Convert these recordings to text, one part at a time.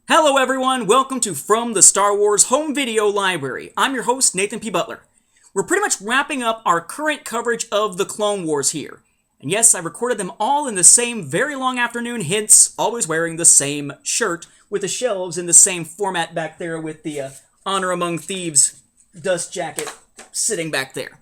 Hello everyone, welcome to From the Star Wars Home Video Library. I'm your host, Nathan P. Butler. We're pretty much wrapping up our current coverage of the Clone Wars here. And yes, I recorded them all in the same very long afternoon, hence always wearing the same shirt with the shelves in the same format back there with the Honor Among Thieves dust jacket sitting back there.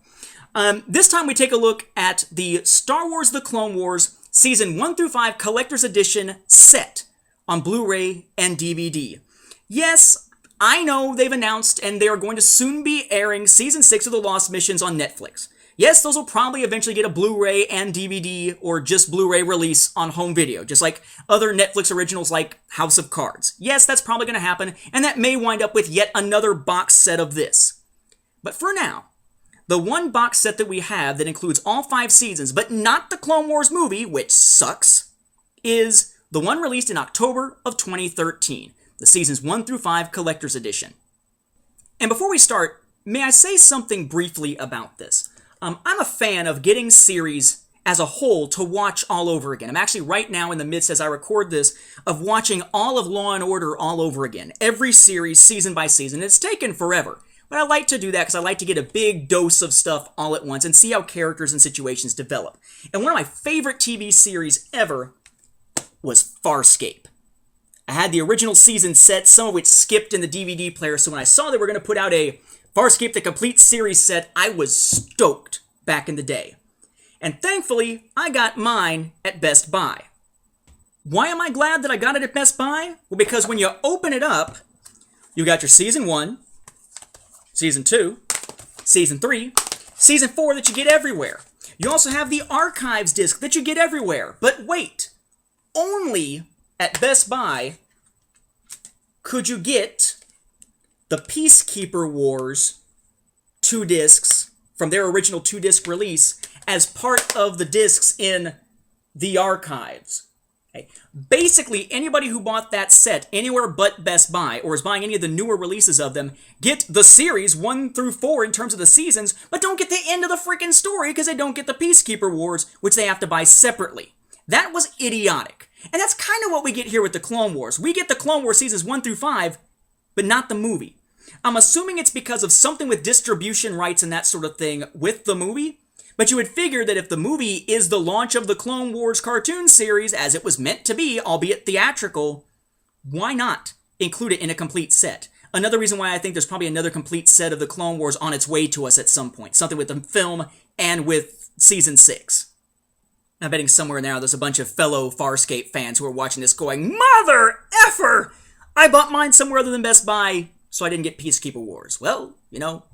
This time we take a look at the Star Wars The Clone Wars Season 1 through 5 Collector's Edition set on Blu-ray and DVD. Yes, I know they've announced and they are going to soon be airing Season 6 of The Lost Missions on Netflix. Yes, those will probably eventually get a Blu-ray and DVD or just Blu-ray release on home video, just like other Netflix originals like House of Cards. Yes, that's probably going to happen, and that may wind up with yet another box set of this. But for now, the one box set that we have that includes all 5 seasons, but not the Clone Wars movie, which sucks, is the one released in October of 2013, the Seasons 1 through 5 Collector's Edition. And before we start, may I say something briefly about this? I'm a fan of getting series as a whole to watch all over again. I'm actually right now in the midst, as I record this, of watching all of Law & Order all over again. Every series, season by season. It's taken forever. But I like to do that because I like to get a big dose of stuff all at once and see how characters and situations develop. And one of my favorite TV series ever was Farscape. I had the original season set, some of which skipped in the DVD player, so when I saw they were going to put out a Farscape the Complete Series set, I was stoked back in the day. And thankfully, I got mine at Best Buy. Why am I glad that I got it at Best Buy? Well, because when you open it up, you got your Season 1, Season 2, Season 3, Season 4 that you get everywhere. You also have the Archives disc that you get everywhere. But wait, only at Best Buy could you get the Peacekeeper Wars 2 discs from their original 2-disc release as part of the discs in the Archives. Okay. Basically, anybody who bought that set anywhere but Best Buy, or is buying any of the newer releases of them, get the series 1 through 4 in terms of the seasons, but don't get the end of the freaking story because they don't get the Peacekeeper Wars, which they have to buy separately. That was idiotic. And that's kind of what we get here with the Clone Wars. We get the Clone Wars seasons 1 through 5, but not the movie. I'm assuming it's because of something with distribution rights and that sort of thing with the movie. But you would figure that if the movie is the launch of the Clone Wars cartoon series, as it was meant to be, albeit theatrical, why not include it in a complete set? Another reason why I think there's probably another complete set of the Clone Wars on its way to us at some point. Something with the film and with Season 6. I'm betting somewhere now there's a bunch of fellow Farscape fans who are watching this going, Mother effer! I bought mine somewhere other than Best Buy, so I didn't get Peacekeeper Wars. Well, you know,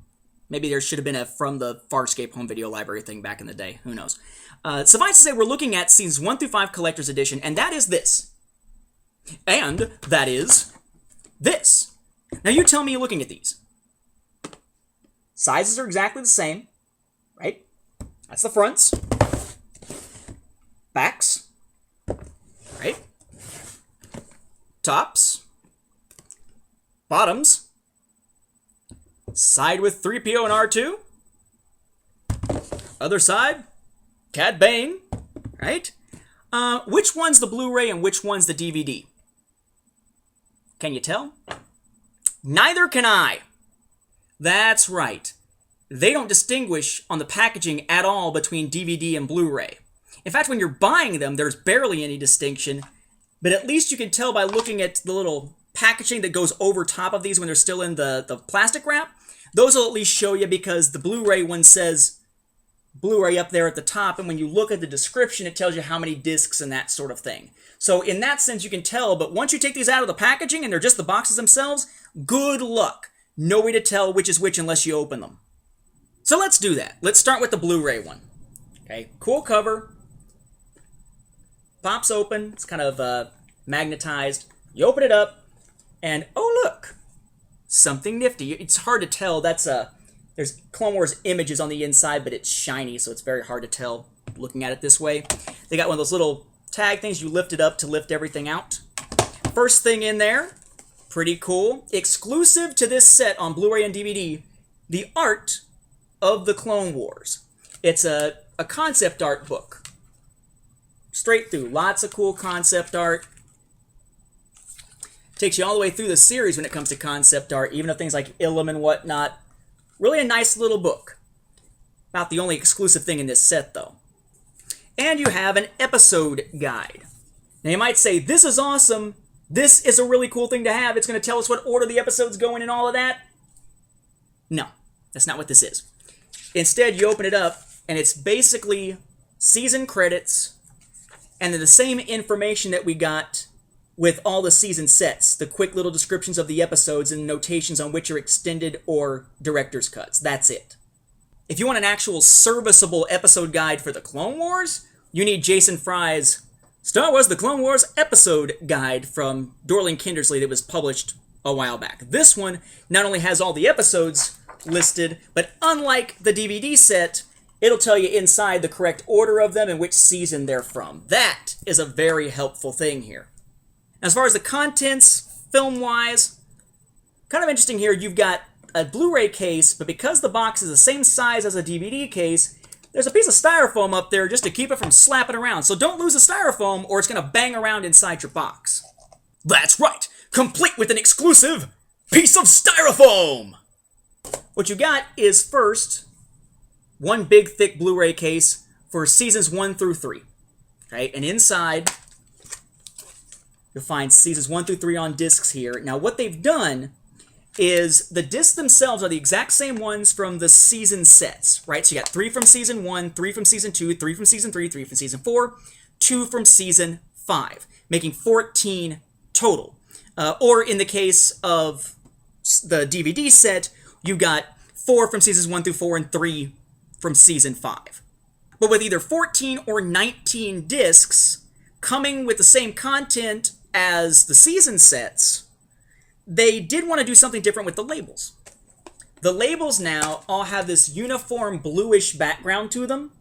maybe there should have been a From the Farscape Home Video Library thing back in the day. Who knows? Suffice to say, we're looking at Seasons 1 through 5 Collector's Edition, and that is this. And that is this. Now you tell me looking at these. Sizes are exactly the same, right? That's the fronts. Backs. Right? Tops. Bottoms. Side with 3PO and R2. Other side, Cad Bane, right? Which one's the Blu-ray and which one's the DVD? Can you tell? Neither can I. That's right. They don't distinguish on the packaging at all between DVD and Blu-ray. In fact, when you're buying them, there's barely any distinction, but at least you can tell by looking at the little packaging that goes over top of these when they're still in the plastic wrap. Those will at least show you because the Blu-ray one says Blu-ray up there at the top, and when you look at the description, it tells you how many discs and that sort of thing. So in that sense, you can tell, but once you take these out of the packaging and they're just the boxes themselves, good luck. No way to tell which is which unless you open them. So let's do that. Let's start with the Blu-ray one. Okay, cool cover. Pops open. It's kind of magnetized. You open it up, and oh look, something nifty. It's hard to tell. There's Clone Wars images on the inside, but it's shiny, so it's very hard to tell looking at it this way. They got one of those little tag things you lift it up to lift everything out. First thing in there, pretty cool. Exclusive to this set on Blu-ray and DVD, the art of the Clone Wars. It's a concept art book. Straight through. Lots of cool concept art. Takes you all the way through the series when it comes to concept art, even of things like Ilum and whatnot. Really a nice little book. About the only exclusive thing in this set, though. And you have an episode guide. Now you might say, this is awesome. This is a really cool thing to have. It's going to tell us what order the episodes go in and all of that. No, that's not what this is. Instead, you open it up, and it's basically season credits, and then the same information that we got with all the season sets, the quick little descriptions of the episodes and notations on which are extended or director's cuts. That's it. If you want an actual serviceable episode guide for the Clone Wars, you need Jason Fry's Star Wars The Clone Wars episode guide from Dorling Kindersley that was published a while back. This one not only has all the episodes listed, but unlike the DVD set, it'll tell you inside the correct order of them and which season they're from. That is a very helpful thing here. As far as the contents, film-wise, kind of interesting here, you've got a Blu-ray case, but because the box is the same size as a DVD case, there's a piece of styrofoam up there just to keep it from slapping around. So don't lose the styrofoam or it's going to bang around inside your box. That's right! Complete with an exclusive piece of styrofoam! What you got is first, one big thick Blu-ray case for seasons 1 through 3. Okay, and inside, you'll find seasons 1 through 3 on discs here. Now what they've done is the discs themselves are the exact same ones from the season sets, right? So you got 3 from season 1, 3 from season 2, 3 from season 3, 3 from season 4, 2 from season 5, making 14 total. Or in the case of the DVD set, you got 4 from seasons 1 through 4 and 3 from season 5. But with either 14 or 19 discs coming with the same content as the season sets, they did want to do something different with the labels. The labels now all have this uniform bluish background to them,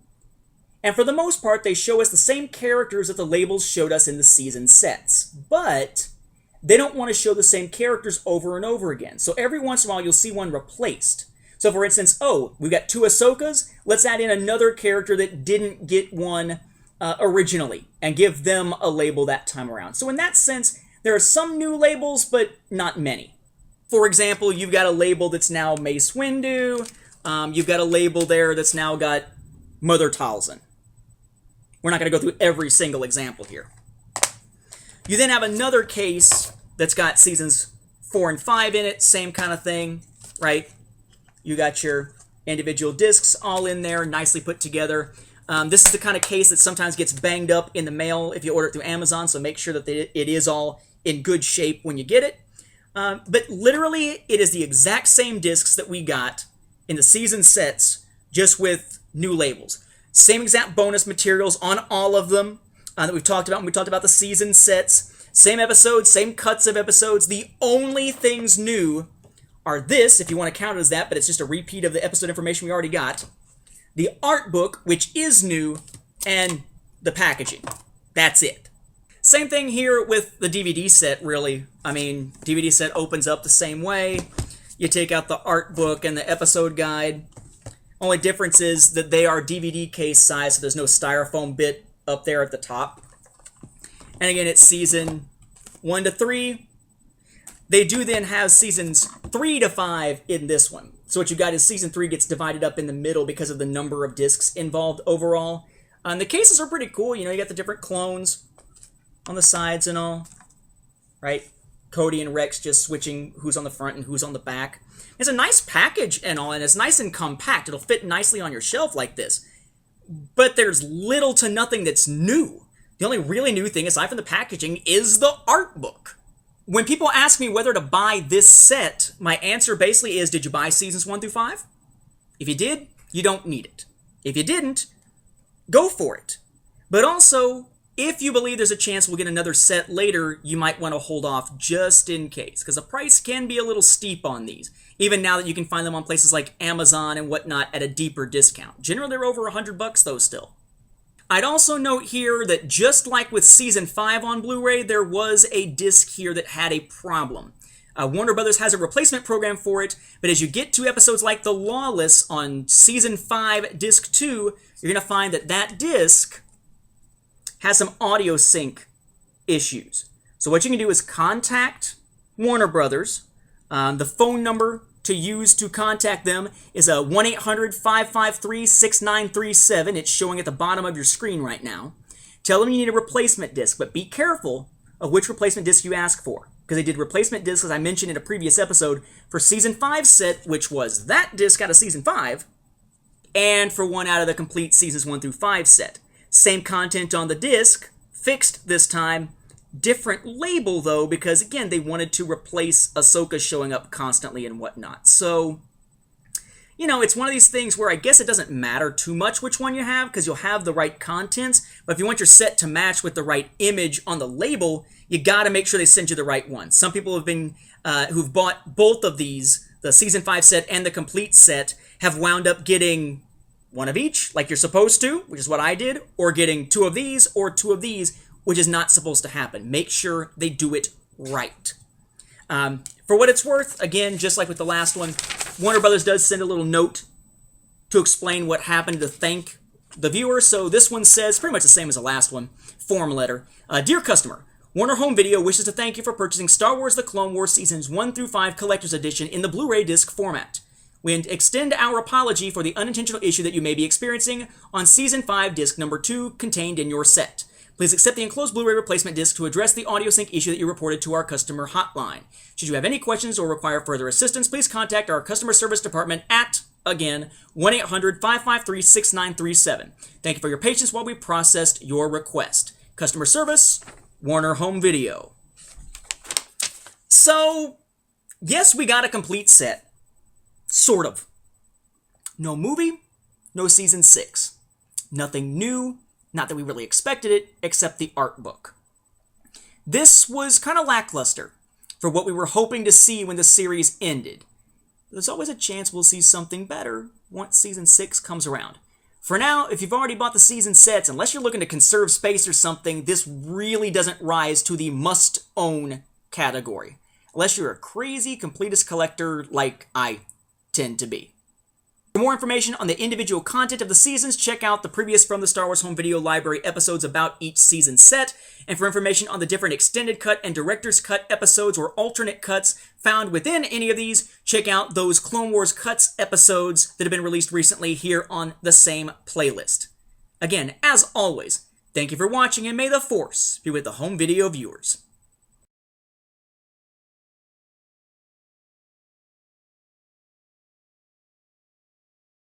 and for the most part they show us the same characters that the labels showed us in the season sets, but they don't want to show the same characters over and over again. So every once in a while you'll see one replaced. So for instance, oh, we've got 2 Ahsokas, let's add in another character that didn't get one originally, and give them a label that time around. So in that sense, there are some new labels, but not many. For example, you've got a label that's now Mace Windu. You've got a label there that's now got Mother Talzin. We're not going to go through every single example here. You then have another case that's got seasons 4 and 5 in it, same kind of thing, right? You got your individual discs all in there, nicely put together. This is the kind of case that sometimes gets banged up in the mail if you order it through Amazon, so make sure that it is all in good shape when you get it. But literally, it is the exact same discs that we got in the season sets, just with new labels. Same exact bonus materials on all of them that we've talked about when we talked about the season sets. Same episodes, same cuts of episodes. The only things new are this, if you want to count it as that, but it's just a repeat of the episode information we already got. The art book, which is new, and the packaging. That's it. Same thing here with the DVD set, really. I mean, DVD set opens up the same way. You take out the art book and the episode guide. Only difference is that they are DVD case size, so there's no styrofoam bit up there at the top. And again, it's season 1 to 3. They do then have seasons 3 to 5 in this one. So what you got is season 3 gets divided up in the middle because of the number of discs involved overall. And the cases are pretty cool. You know, you got the different clones on the sides and all, right? Cody and Rex just switching who's on the front and who's on the back. It's a nice package and all, and it's nice and compact. It'll fit nicely on your shelf like this. But there's little to nothing that's new. The only really new thing, aside from the packaging, is the art book. When people ask me whether to buy this set, my answer basically is, did you buy seasons 1 through 5? If you did, you don't need it. If you didn't, go for it. But also, if you believe there's a chance we'll get another set later, you might want to hold off just in case, because the price can be a little steep on these, even now that you can find them on places like Amazon and whatnot at a deeper discount. Generally, they're over $100 though still. I'd also note here that just like with Season 5 on Blu-ray, there was a disc here that had a problem. Warner Brothers has a replacement program for it, but as you get to episodes like The Lawless on Season 5, Disc 2, you're going to find that that disc has some audio sync issues. So what you can do is contact Warner Brothers. The phone number to use to contact them is 1-800-553-6937. It's showing at the bottom of your screen right now. Tell them you need a replacement disc, but be careful of which replacement disc you ask for, because they did replacement discs, as I mentioned in a previous episode, for Season 5 set, which was that disc out of Season 5, and for one out of the complete Seasons 1 through 5 set. Same content on the disc, fixed this time, different label though, because again, they wanted to replace Ahsoka showing up constantly and whatnot. So, you know, it's one of these things where I guess it doesn't matter too much which one you have, because you'll have the right contents, but if you want your set to match with the right image on the label, you gotta make sure they send you the right one. Some people have been, who've bought both of these, the Season 5 set and the complete set, have wound up getting one of each, like you're supposed to, which is what I did, or getting two of these, or two of these, which is not supposed to happen. Make sure they do it right. For what it's worth, again, just like with the last one, Warner Brothers does send a little note to explain what happened to thank the viewer. So this one says, pretty much the same as the last one, form letter. Dear customer, Warner Home Video wishes to thank you for purchasing Star Wars The Clone Wars Seasons 1 through 5 Collector's Edition in the Blu-ray disc format. We extend our apology for the unintentional issue that you may be experiencing on Season 5 disc number 2 contained in your set. Please accept the enclosed Blu-ray replacement disc to address the audio sync issue that you reported to our customer hotline. Should you have any questions or require further assistance, please contact our customer service department at, again, 1-800-553-6937. Thank you for your patience while we processed your request. Customer service, Warner Home Video. So, yes, we got a complete set. Sort of. No movie, no Season 6. Nothing new. Not that we really expected it, except the art book. This was kind of lackluster for what we were hoping to see when the series ended. There's always a chance we'll see something better once Season 6 comes around. For now, if you've already bought the season sets, unless you're looking to conserve space or something, this really doesn't rise to the must-own category. Unless you're a crazy completist collector like I tend to be. For more information on the individual content of the seasons, check out the previous From the Star Wars Home Video Library episodes about each season set, and for information on the different extended cut and director's cut episodes or alternate cuts found within any of these, check out those Clone Wars Cuts episodes that have been released recently here on the same playlist. Again, as always, thank you for watching, and may the Force be with the home video viewers.